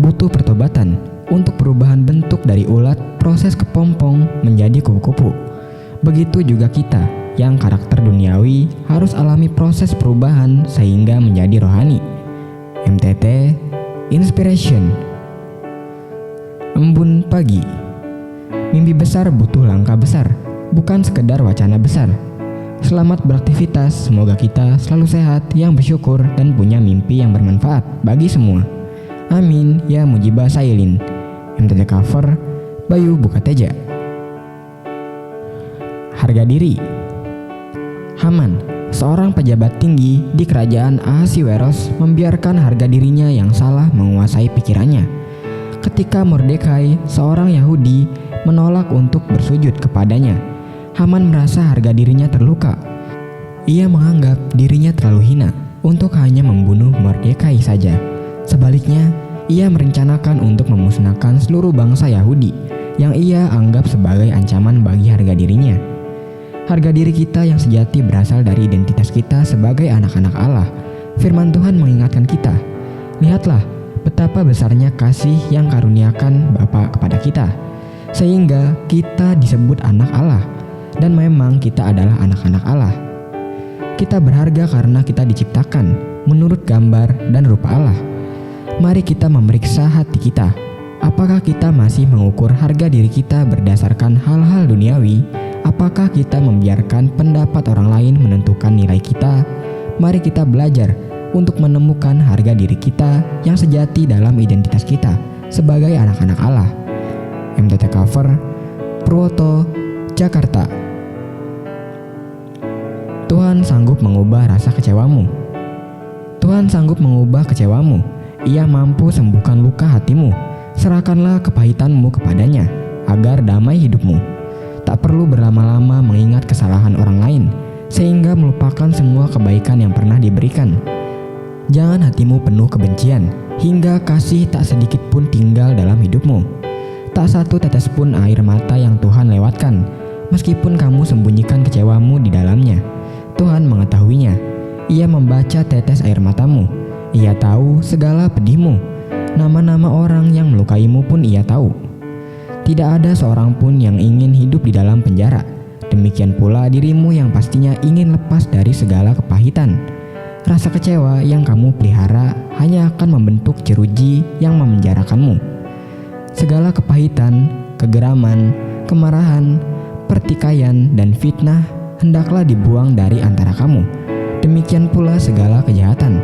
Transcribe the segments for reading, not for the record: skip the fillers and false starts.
butuh pertobatan untuk perubahan bentuk dari ulat, proses kepompong menjadi kupu-kupu. Begitu juga kita yang karakter duniawi harus alami proses perubahan sehingga menjadi rohani. MTT Inspiration. Embun pagi. Mimpi besar butuh langkah besar, bukan sekedar wacana besar. Selamat beraktivitas, semoga kita selalu sehat, yang bersyukur, dan punya mimpi yang bermanfaat bagi semua. Amin, ya Mujibah Sailin. MTT Cover, Bayu Bukateja. Harga diri. Haman, seorang pejabat tinggi di kerajaan Ahasiweros, membiarkan harga dirinya yang salah menguasai pikirannya. Ketika Mordekai, seorang Yahudi, menolak untuk bersujud kepadanya, Haman merasa harga dirinya terluka. Ia menganggap dirinya terlalu hina untuk hanya membunuh Mordekai saja. Sebaliknya, ia merencanakan untuk memusnahkan seluruh bangsa Yahudi yang ia anggap sebagai ancaman bagi harga dirinya. Harga diri kita yang sejati berasal dari identitas kita sebagai anak-anak Allah. Firman Tuhan mengingatkan kita, lihatlah betapa besarnya kasih yang karuniakan Bapa kepada kita, sehingga kita disebut anak Allah. Dan memang kita adalah anak-anak Allah. Kita berharga karena kita diciptakan menurut gambar dan rupa Allah. Mari kita memeriksa hati kita. Apakah kita masih mengukur harga diri kita berdasarkan hal-hal duniawi? Apakah kita membiarkan pendapat orang lain menentukan nilai kita? Mari kita belajar untuk menemukan harga diri kita yang sejati dalam identitas kita sebagai anak-anak Allah. MTT Cover, Purwoto, Jakarta. Tuhan sanggup mengubah rasa kecewamu. Tuhan sanggup mengubah kecewamu. Ia mampu sembuhkan luka hatimu. Serahkanlah kepahitanmu kepadanya agar damai hidupmu. Tak perlu berlama-lama mengingat kesalahan orang lain sehingga melupakan semua kebaikan yang pernah diberikan. Jangan hatimu penuh kebencian hingga kasih tak sedikit pun tinggal dalam hidupmu. Tak satu tetes pun air mata yang Tuhan lewatkan, meskipun kamu sembunyikan kecewamu di dalamnya. Tuhan mengetahuinya. Ia membaca tetes air matamu. Ia tahu segala pedihmu. Nama-nama orang yang melukaimu pun ia tahu. Tidak ada seorang pun yang ingin hidup di dalam penjara. Demikian pula dirimu yang pastinya ingin lepas dari segala kepahitan. Rasa kecewa yang kamu pelihara hanya akan membentuk jeruji yang memenjarakanmu. Segala kepahitan, kegeraman, kemarahan, pertikaian, dan fitnah hendaklah dibuang dari antara kamu. Demikian pula segala kejahatan.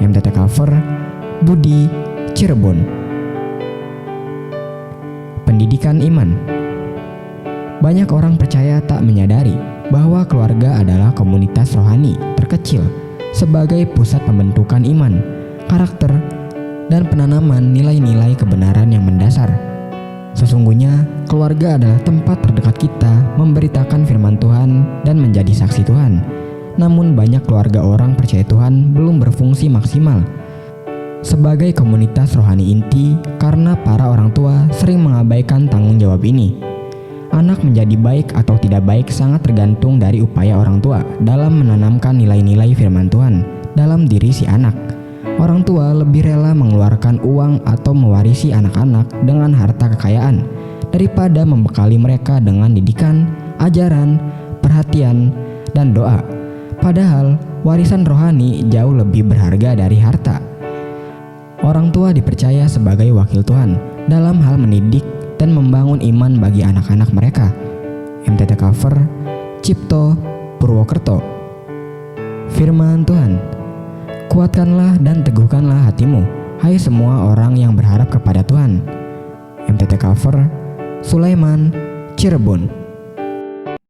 MTT Cover, Budi, Cirebon. Pendidikan iman. Banyak orang percaya tak menyadari bahwa keluarga adalah komunitas rohani terkecil sebagai pusat pembentukan iman, karakter, dan penanaman nilai-nilai kebenaran yang mendasar. Sesungguhnya, keluarga adalah tempat terdekat kita memberitakan firman Tuhan dan menjadi saksi Tuhan. Namun banyak keluarga orang percaya Tuhan belum berfungsi maksimal sebagai komunitas rohani inti karena para orang tua sering mengabaikan tanggung jawab ini. Anak menjadi baik atau tidak baik sangat tergantung dari upaya orang tua dalam menanamkan nilai-nilai firman Tuhan dalam diri si anak. Orang tua lebih rela mengeluarkan uang atau mewarisi anak-anak dengan harta kekayaan daripada membekali mereka dengan didikan, ajaran, perhatian, dan doa. Padahal warisan rohani jauh lebih berharga dari harta. Orang tua dipercaya sebagai wakil Tuhan dalam hal mendidik dan membangun iman bagi anak-anak mereka. MTT Cover, Cipto, Purwokerto. Firman Tuhan. Kuatkanlah dan teguhkanlah hatimu, hai semua orang yang berharap kepada Tuhan. MTT Cover, Sulaiman, Cirebon.